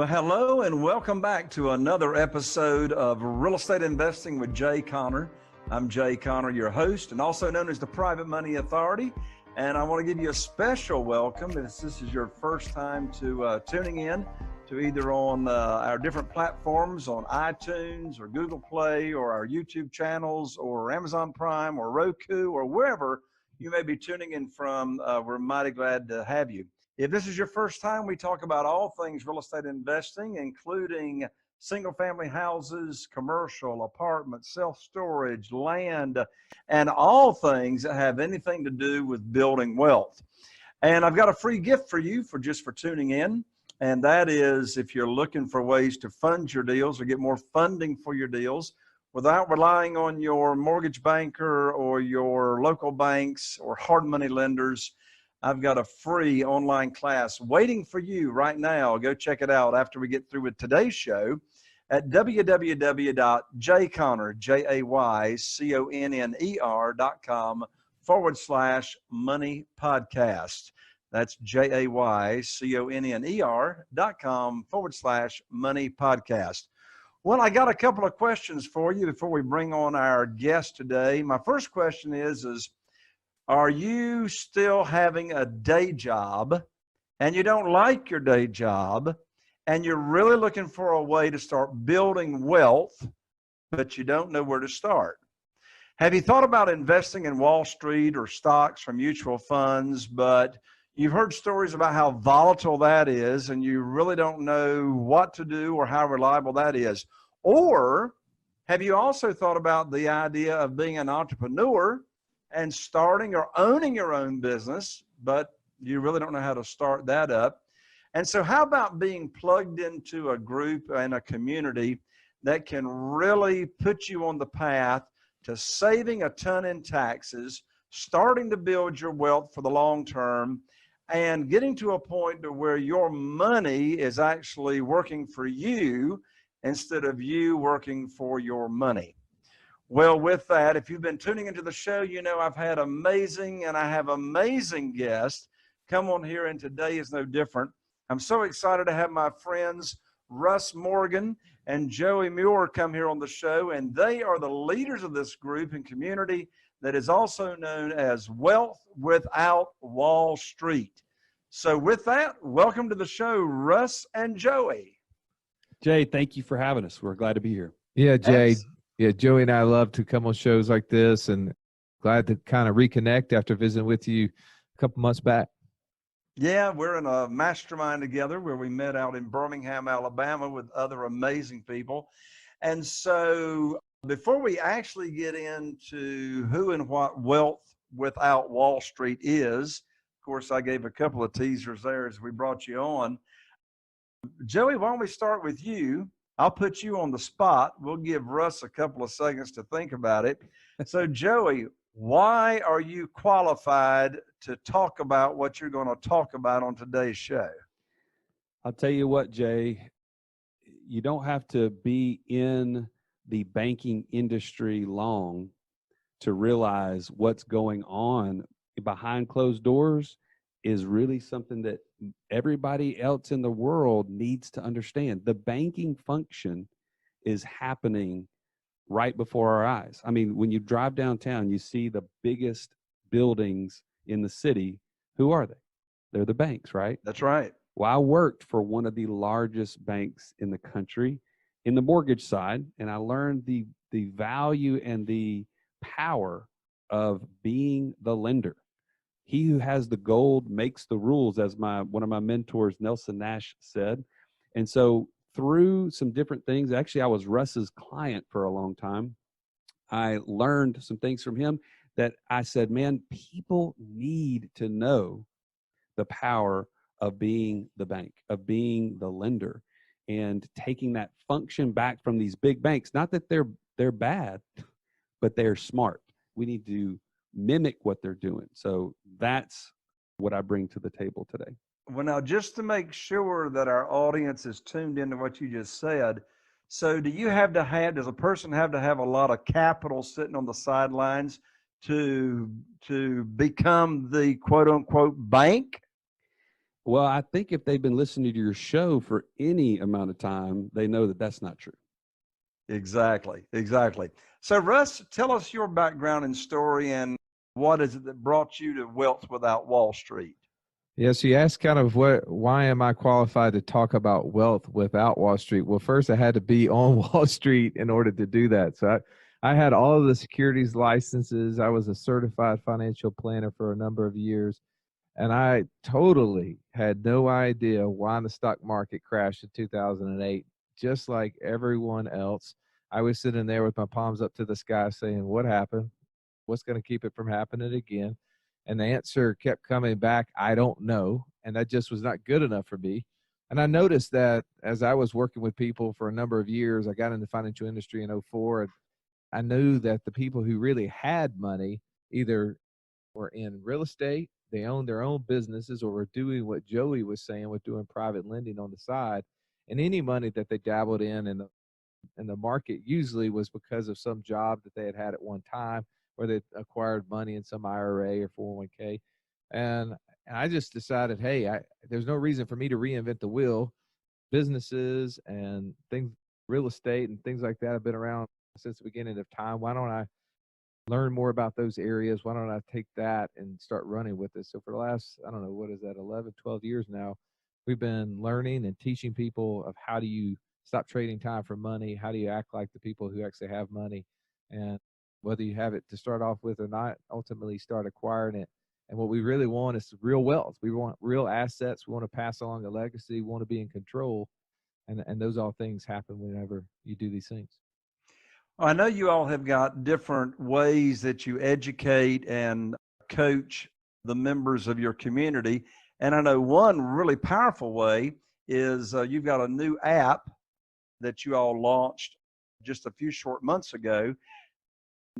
Well, hello and welcome back to another episode of Real Estate Investing with Jay Conner. I'm Jay Conner, your host, and also known as the Private Money Authority. And I want to give you a special welcome if this is your first time to tuning in to either on our different platforms on iTunes or Google Play or our YouTube channels or Amazon Prime or Roku or wherever you may be tuning in from. We're mighty glad to have you. If this is your first time, we talk about all things real estate investing, including single family houses, commercial, apartments, self-storage, land, and all things that have anything to do with building wealth. And I've got a free gift for you for tuning in. And that is if you're looking for ways to fund your deals or get more funding for your deals without relying on your mortgage banker or your local banks or hard money lenders, I've got a free online class waiting for you right now. Go check it out after we get through with today's show at www.jayconner.com/money podcast. That's jayconner.com/money podcast. Well, I got a couple of questions for you before we bring on our guest today. My first question is are you still having a day job and you don't like your day job and you're really looking for a way to start building wealth, but you don't know where to start? Have you thought about investing in Wall Street or stocks or mutual funds, but you've heard stories about how volatile that is and you really don't know what to do or how reliable that is? Or have you also thought about the idea of being an entrepreneur and starting or owning your own business, but you really don't know how to start that up? And so how about being plugged into a group and a community that can really put you on the path to saving a ton in taxes, starting to build your wealth for the long term, and getting to a point to where your money is actually working for you instead of you working for your money? Well, with that, if you've been tuning into the show, you know I've had amazing guests come on here, and today is no different. I'm so excited to have my friends Russ Morgan and Joey Mure come here on the show, and they are the leaders of this group and community that is also known as Wealth Without Wall Street. So with that, welcome to the show, Russ and Joey. Jay, thank you for having us. We're glad to be here. Yeah, Jay. Yeah, Joey and I love to come on shows like this, and glad to kind of reconnect after visiting with you a couple months back. Yeah, we're in a mastermind together where we met out in Birmingham, Alabama with other amazing people. And so before we actually get into who and what Wealth Without Wall Street is, of course, I gave a couple of teasers there as we brought you on. Joey, why don't we start with you? I'll put you on the spot. We'll give Russ a couple of seconds to think about it. So, Joey, why are you qualified to talk about what you're going to talk about on today's show? I'll tell you what, Jay, you don't have to be in the banking industry long to realize what's going on behind closed doors is really something that everybody else in the world needs to understand. The banking function is happening right before our eyes. I mean, when you drive downtown, you see the biggest buildings in the city. Who are they? They're the banks, right? That's right. Well, I worked for one of the largest banks in the country in the mortgage side, and I learned the value and the power of being the lender. He who has the gold makes the rules, as one of my mentors, Nelson Nash, said. And so through some different things, actually I was Russ's client for a long time. I learned some things from him that I said, man, people need to know the power of being the bank, of being the lender, and taking that function back from these big banks. Not that they're bad, but they're smart. We need to mimic what they're doing. So that's what I bring to the table today. Well, now, just to make sure that our audience is tuned into what you just said, so does a person have to have a lot of capital sitting on the sidelines to become the quote unquote bank? Well, I think if they've been listening to your show for any amount of time, they know that that's not true. Exactly, exactly. So, Russ, tell us your background and story, and what is it that brought you to Wealth Without Wall Street? Yeah, so you asked kind of why am I qualified to talk about wealth without Wall Street? Well, first I had to be on Wall Street in order to do that. So I had all of the securities licenses. I was a certified financial planner for a number of years, and I totally had no idea why the stock market crashed in 2008. Just like everyone else, I was sitting there with my palms up to the sky saying, what happened? What's going to keep it from happening again? And the answer kept coming back, I don't know. And that just was not good enough for me. And I noticed that as I was working with people for a number of years, I got in the financial industry in '04. And I knew that the people who really had money either were in real estate, they owned their own businesses, or were doing what Joey was saying with doing private lending on the side. And any money that they dabbled in the market usually was because of some job that they had had at one time, or they acquired money in some IRA or 401k. And, and I just decided, hey, there's no reason for me to reinvent the wheel. Businesses and things, real estate and things like that have been around since the beginning of time. Why don't I learn more about those areas? Why don't I take that and start running with it? So for the last, I don't know, what is that, 11, 12 years now, we've been learning and teaching people of how do you stop trading time for money? How do you act like the people who actually have money? And whether you have it to start off with or not, ultimately start acquiring it. And what we really want is real wealth. We want real assets. We want to pass along a legacy. We want to be in control. And those all things happen whenever you do these things. I know you all have got different ways that you educate and coach the members of your community. And I know one really powerful way is you've got a new app that you all launched just a few short months ago.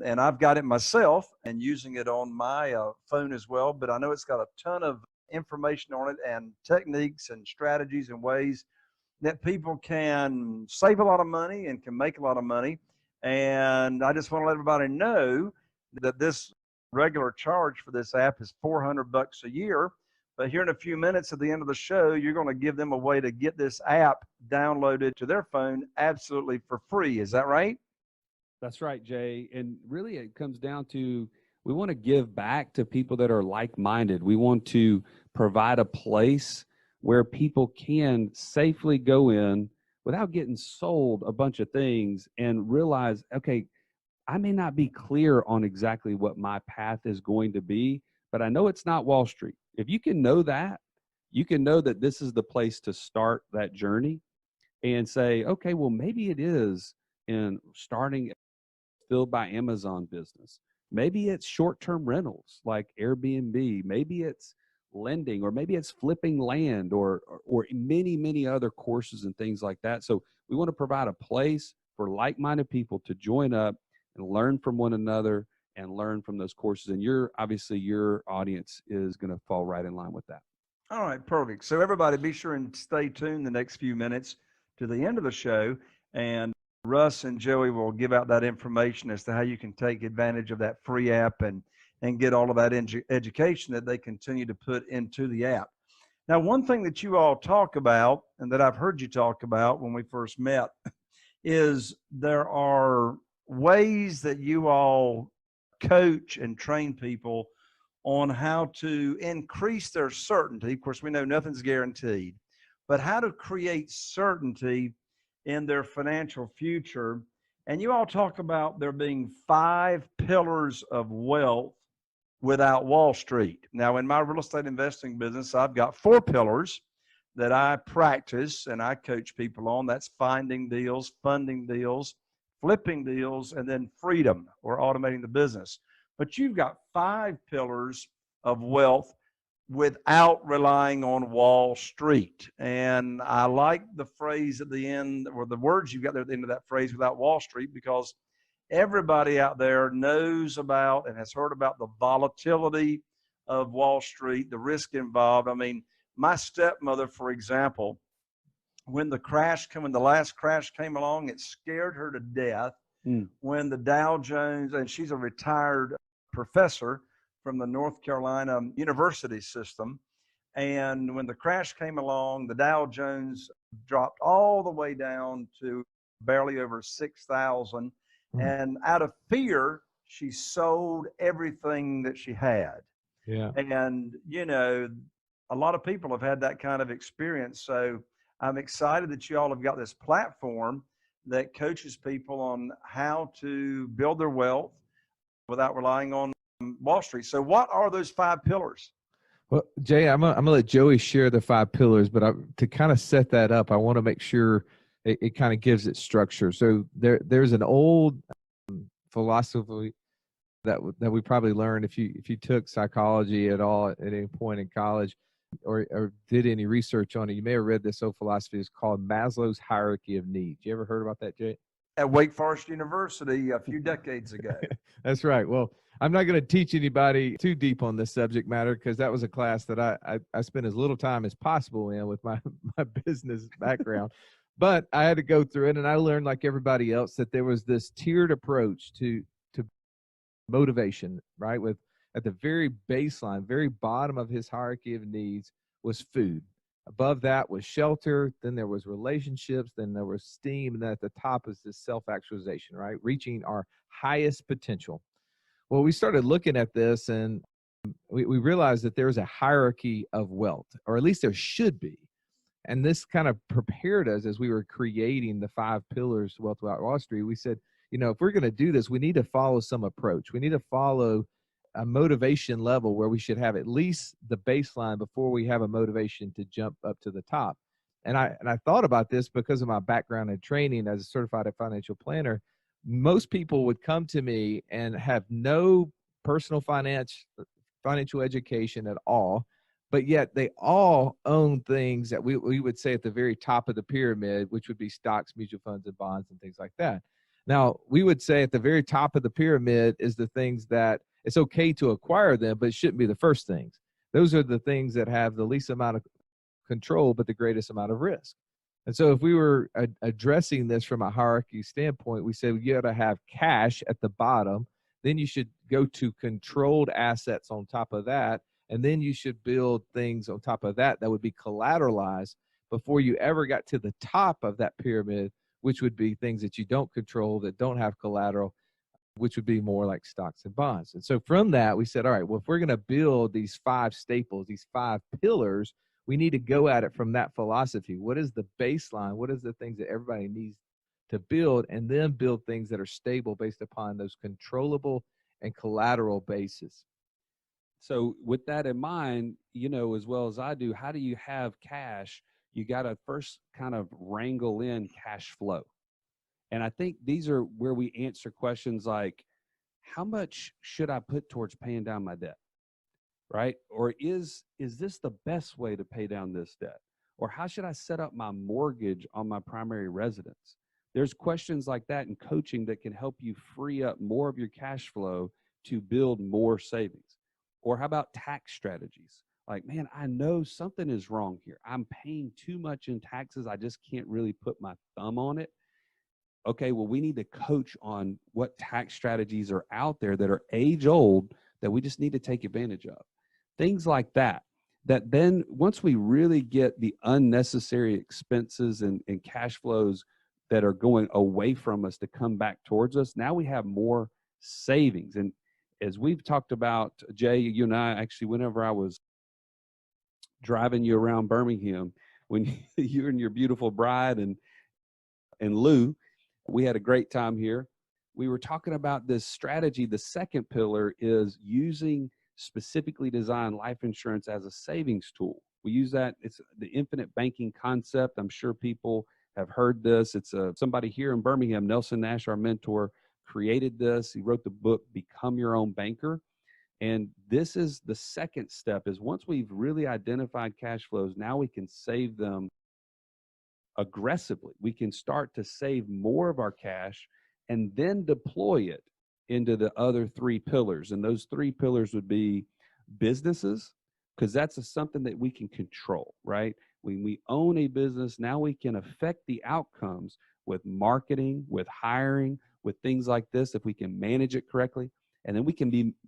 And I've got it myself and using it on my phone as well. But I know it's got a ton of information on it and techniques and strategies and ways that people can save a lot of money and can make a lot of money. And I just want to let everybody know that this regular charge for this app is $400 a year. But here in a few minutes at the end of the show, you're going to give them a way to get this app downloaded to their phone absolutely for free. Is that right? That's right, Jay. And really, it comes down to we want to give back to people that are like-minded. We want to provide a place where people can safely go in without getting sold a bunch of things and realize, okay, I may not be clear on exactly what my path is going to be, but I know it's not Wall Street. If you can know that, you can know that this is the place to start that journey and say, okay, well, maybe it is in starting filled by Amazon business. Maybe it's short-term rentals like Airbnb. Maybe it's lending, or maybe it's flipping land, or many other courses and things like that. So we want to provide a place for like-minded people to join up and learn from one another and learn from those courses. And obviously your audience is going to fall right in line with that. All right, perfect. So everybody be sure and stay tuned the next few minutes to the end of the show. And Russ and Joey will give out that information as to how you can take advantage of that free app and get all of that education that they continue to put into the app. Now, one thing that you all talk about, and that I've heard you talk about when we first met, is there are ways that you all coach and train people on how to increase their certainty. Of course, we know nothing's guaranteed, but how to create certainty in their financial future. And you all talk about there being 5 pillars of wealth without Wall Street. Now, in my real estate investing business, I've got 4 pillars that I practice and I coach people on. That's finding deals, funding deals, flipping deals, and then freedom, or automating the business. But you've got 5 pillars of wealth without relying on Wall Street. And I like the phrase at the end, or the words you got there at the end of that phrase, without Wall Street, because everybody out there knows about and has heard about the volatility of Wall Street, the risk involved. I mean, my stepmother, for example, when the last crash came along, it scared her to death. When the Dow Jones, and she's a retired professor from the North Carolina university system, And when the crash came along, the Dow Jones dropped all the way down to barely over 6,000. Hmm. And out of fear, she sold everything that she had. Yeah. And, you know, a lot of people have had that kind of experience. So I'm excited that you all have got this platform that coaches people on how to build their wealth without relying on Wall Street. So, what are those 5 pillars? Well, Jay, I'm gonna let Joey share the 5 pillars, but to kind of set that up, I want to make sure it kind of gives it structure. So there's an old philosophy that we probably learned if you took psychology at all at any point in college or did any research on it. You may have read this old philosophy. It's called Maslow's Hierarchy of Needs. You ever heard about that, Jay? At Wake Forest University a few decades ago. That's right. Well, I'm not going to teach anybody too deep on this subject matter because that was a class that I spent as little time as possible in with my business background. But I had to go through it, and I learned, like everybody else, that there was this tiered approach to motivation, right? With at the very baseline, very bottom of his hierarchy of needs was food. Above that was shelter, then there was relationships, then there was esteem, and then at the top is this self-actualization, right? Reaching our highest potential. Well, we started looking at this and we realized that there's a hierarchy of wealth, or at least there should be. And this kind of prepared us as we were creating the 5 pillars to Wealth Without Wall Street. We said, you know, if we're going to do this, we need to follow some approach. We need to follow a motivation level where we should have at least the baseline before we have a motivation to jump up to the top. And I thought about this because of my background and training as a certified financial planner. Most people would come to me and have no personal financial education at all, but yet they all own things that we would say at the very top of the pyramid, which would be stocks, mutual funds, and bonds, and things like that. Now, we would say at the very top of the pyramid is the things that it's okay to acquire them, but it shouldn't be the first things. Those are the things that have the least amount of control, but the greatest amount of risk. And so if we were addressing this from a hierarchy standpoint, we said you got to have cash at the bottom. Then you should go to controlled assets on top of that. And then you should build things on top of that that would be collateralized before you ever got to the top of that pyramid, which would be things that you don't control, that don't have collateral, which would be more like stocks and bonds. And so from that, we said, all right, well, if we're going to build these 5 staples, these 5 pillars, we need to go at it from that philosophy. What is the baseline? What is the things that everybody needs to build, and then build things that are stable based upon those controllable and collateral bases. So with that in mind, you know, as well as I do, how do you have cash? You got to first kind of wrangle in cash flow. And I think these are where we answer questions like, how much should I put towards paying down my debt? Right? Or is this the best way to pay down this debt? Or how should I set up my mortgage on my primary residence? There's questions like that in coaching that can help you free up more of your cash flow to build more savings. Or how about tax strategies? Like, man, I know something is wrong here. I'm paying too much in taxes. I just can't really put my thumb on it. Okay, well, we need to coach on what tax strategies are out there that are age old that we just need to take advantage of. Things like that, that then once we really get the unnecessary expenses and cash flows that are going away from us to come back towards us, now we have more savings. And as we've talked about, Jay, you and I, actually, whenever I was driving you around Birmingham, when you and your beautiful bride and Lou, we had a great time here. We were talking about this strategy. The second pillar is using specifically designed life insurance as a savings tool. We use that. It's the infinite banking concept. I'm sure people have heard this. It's somebody here in Birmingham, Nelson Nash, our mentor, created this. He wrote the book, Become Your Own Banker. And this is the second step, is once we've really identified cash flows, now we can save them aggressively. We can start to save more of our cash and then deploy it into the other 3 pillars. And those 3 pillars would be businesses, because that's something that we can control, right? When we own a business, now we can affect the outcomes with marketing, with hiring, with things like this, if we can manage it correctly. And then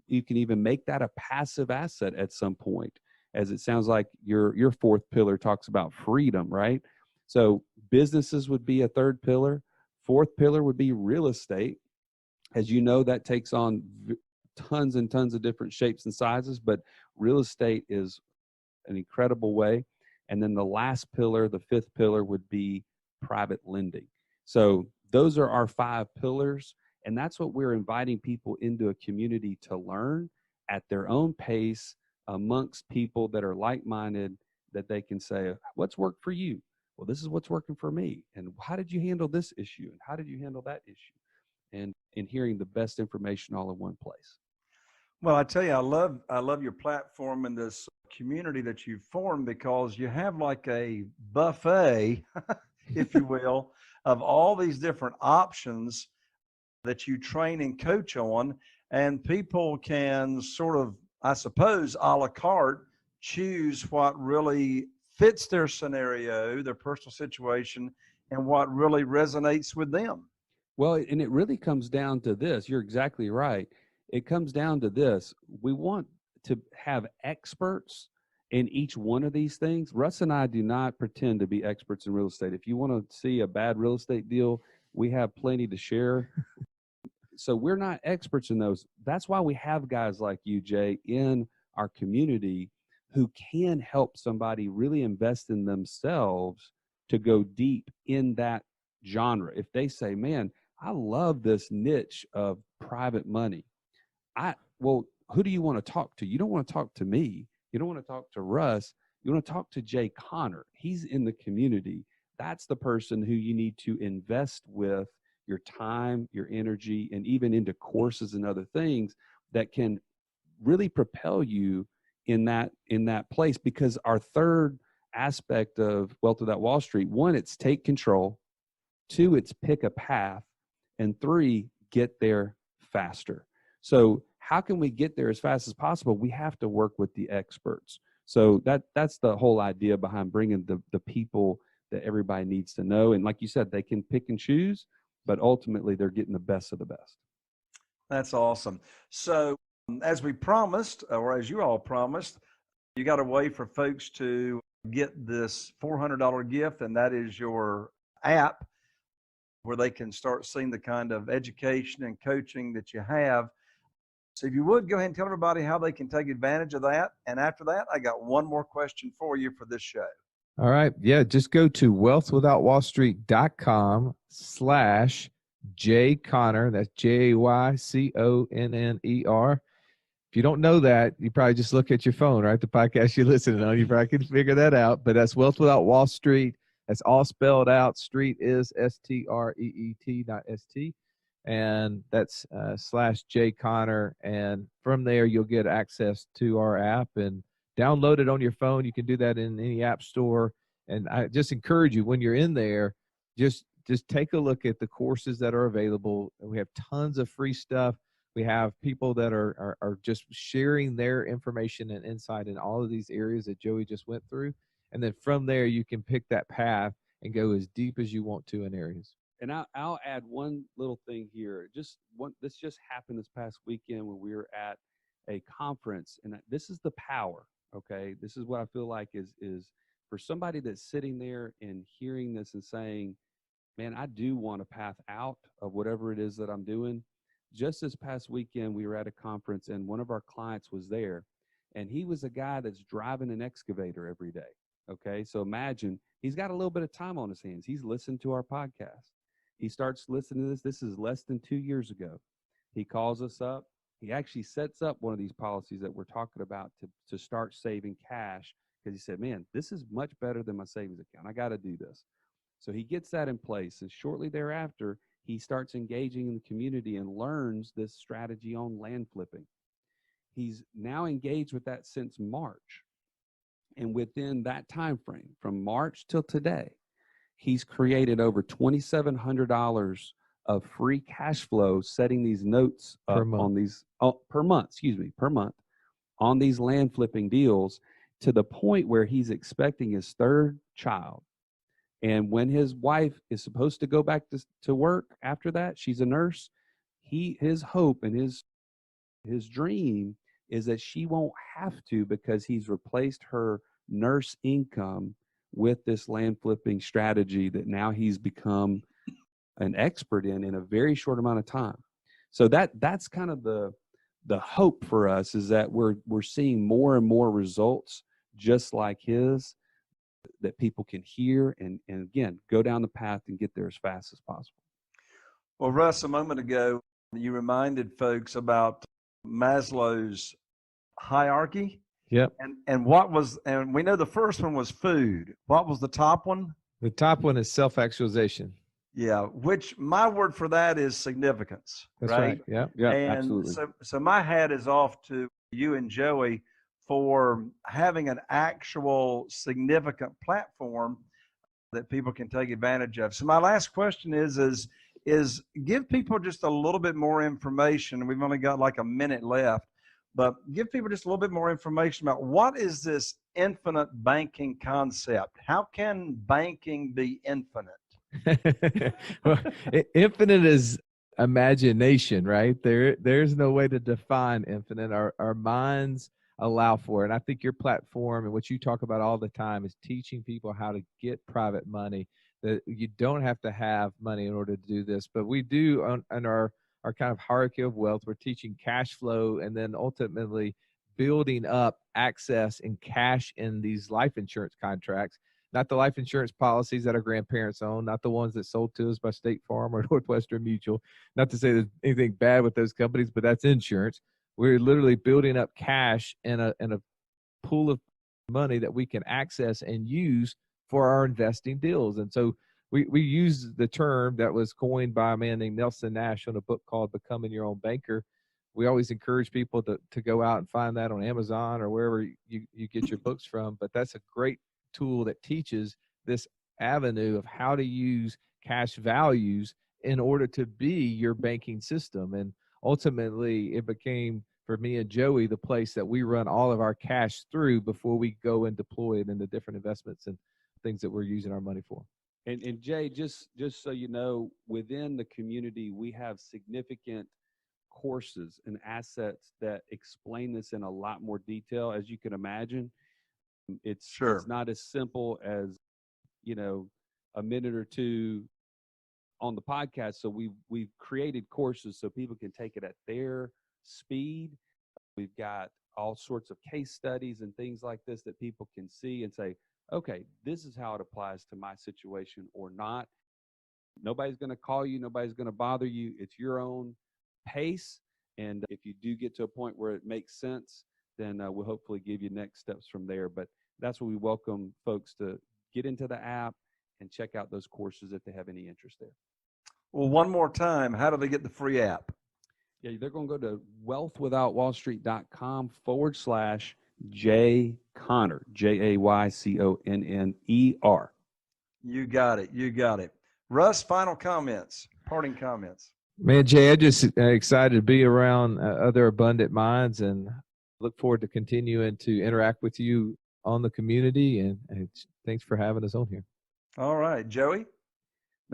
you can even make that a passive asset at some point. as it sounds like your fourth pillar talks about freedom, right? So businesses would be a third pillar. Fourth pillar would be real estate. As you know, that takes on tons and tons of different shapes and sizes, but real estate is an incredible way. And then the last pillar, the fifth pillar, would be private lending. So those are our 5 pillars. And that's what we're inviting people into a community to learn at their own pace amongst people that are like-minded, that they can say, what's worked for you? Well, this is what's working for me. And how did you handle this issue? And how did you handle that issue? And in hearing the best information all in one place. Well, I tell you, I love your platform and this community that you've formed, because you have like a buffet, if you will, of all these different options that you train and coach on, and people can sort of, I suppose, a la carte, choose what really fits their scenario, their personal situation, and what really resonates with them. Well, and it really comes down to this. You're exactly right. It comes down to this. We want to have experts in each one of these things. Russ and I do not pretend to be experts in real estate. If you want to see a bad real estate deal, we have plenty to share. So we're not experts in those. That's why we have guys like you, Jay, in our community who can help somebody really invest in themselves to go deep in that genre. If they say, man, I love this niche of private money. Well, who do you want to talk to? You don't want to talk to me. You don't want to talk to Russ. You want to talk to Jay Connor. He's in the community. That's the person who you need to invest with your time, your energy, and even into courses and other things that can really propel you in that place. Because our third aspect of Wealth Without Wall Street, 1, it's take control. 2, it's pick a path. And 3, get there faster. So how can we get there as fast as possible? We have to work with the experts. So that's the whole idea behind bringing the people that everybody needs to know. And like you said, they can pick and choose, but ultimately they're getting the best of the best. That's awesome. So as we promised, or as you all promised, you got a way for folks to get this $400 gift, and that is your app where they can start seeing the kind of education and coaching that you have. So if you would, go ahead and tell everybody how they can take advantage of that. And after that, I got one more question for you for this show. All right. Yeah. Just go to wealthwithoutwallstreet.com/Jay Connor. That's JayConner. If you don't know that, you probably just look at your phone, right? The podcast you're listening on, you probably can figure that out. But that's Wealth Without Wall Street. That's all spelled out. Street is STREET, not ST. And that's /Jay Connor. And from there, you'll get access to our app and download it on your phone. You can do that in any app store. And I just encourage you, when you're in there, just take a look at the courses that are available. And we have tons of free stuff. We have people that are just sharing their information and insight in all of these areas that Joey just went through. And then from there, you can pick that path and go as deep as you want to in areas. And I'll add one little thing here. This just happened this past weekend when we were at a conference, and this is the power. Okay, this is what I feel like is for somebody that's sitting there and hearing this and saying, "Man, I do want a path out of whatever it is that I'm doing." Just this past weekend, we were at a conference, and one of our clients was there, and he was a guy that's driving an excavator every day. Okay, so imagine he's got a little bit of time on his hands. He's listened to our podcast. He starts listening to this. This is less than 2 years ago. He calls us up. He actually sets up one of these policies that we're talking about to start saving cash, because he said, man, this is much better than my savings account. I got to do this. So he gets that in place. And shortly thereafter, he starts engaging in the community and learns this strategy on land flipping. He's now engaged with that since March. And within that time frame, from March till today, he's created over $2,700 of free cash flow, setting these notes up on these per month on these land flipping deals, to the point where he's expecting his 3rd child. And when his wife is supposed to go back to work after that, she's a nurse. His hope and his dream is that she won't have to, because he's replaced her nurse income with this land flipping strategy that now he's become an expert in a very short amount of time. So that's kind of the hope for us, is that we're seeing more and more results just like his, that people can hear and again go down the path and get there as fast as possible. Well, Russ, a moment ago, you reminded folks about Maslow's hierarchy. Yep. And we know the first one was food. What was the top one? The top one is self-actualization. Yeah, which my word for that is significance. That's right. Yeah. Yeah, And absolutely. So my hat is off to you and Joey for having an actual significant platform that people can take advantage of. So my last question is give people just a little bit more information. We've only got like a minute left, but give people just a little bit more information about what is this infinite banking concept? How can banking be infinite? Well, infinite is imagination, right? There's no way to define infinite. Our minds allow for it. And I think your platform and what you talk about all the time is teaching people how to get private money, that you don't have to have money in order to do this. But we do on our kind of hierarchy of wealth, we're teaching cash flow and then ultimately building up access and cash in these life insurance contracts. Not the life insurance policies that our grandparents own, not the ones that sold to us by State Farm or Northwestern Mutual. Not to say there's anything bad with those companies, but that's insurance. We're literally building up cash in a pool of money that we can access and use for our investing deals. And so we use the term that was coined by a man named Nelson Nash on a book called Becoming Your Own Banker. We always encourage people to go out and find that on Amazon or wherever you get your books from. But that's a great tool that teaches this avenue of how to use cash values in order to be your banking system. And ultimately it became, for me and Joey, the place that we run all of our cash through before we go and deploy it into different investments and things that we're using our money for. And Jay, just so you know, within the community, we have significant courses and assets that explain this in a lot more detail. As you can imagine, it's not as simple as, a minute or two on the podcast. So we've created courses so people can take it at their speed. We've got all sorts of case studies and things like this that people can see and say, okay, this is how it applies to my situation or not. Nobody's going to call you. Nobody's going to bother you. It's your own pace. And if you do get to a point where it makes sense, then we'll hopefully give you next steps from there. But that's what we welcome folks to get into the app and check out those courses if they have any interest there. Well, one more time, how do they get the free app? Yeah, they're going to go to wealthwithoutwallstreet.com/Jay Conner, JAYCONNER. You got it. Russ, final comments, parting comments. Man, Jay, I'm just excited to be around other abundant minds and look forward to continuing to interact with you on the community. And thanks for having us on here. All right, Joey.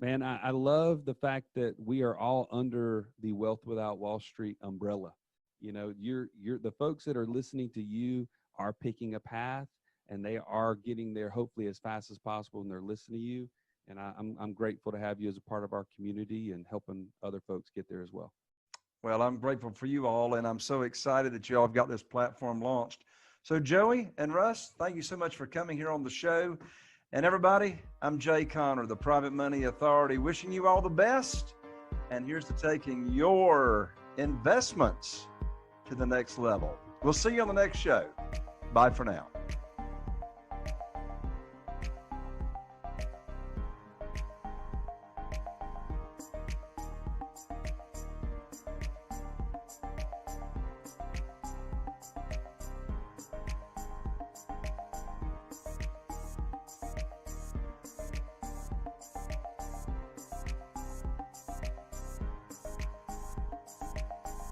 Man, I love the fact that we are all under the Wealth Without Wall Street umbrella. You're the folks that are listening to you are picking a path, and they are getting there hopefully as fast as possible, and they're listening to you. And I'm grateful to have you as a part of our community and helping other folks get there as well. Well, I'm grateful for you all, and I'm so excited that you all have got this platform launched. So Joey and Russ, thank you so much for coming here on the show. And everybody, I'm Jay Conner, the Private Money Authority, wishing you all the best. And here's to taking your investments to the next level. We'll see you on the next show. Bye for now.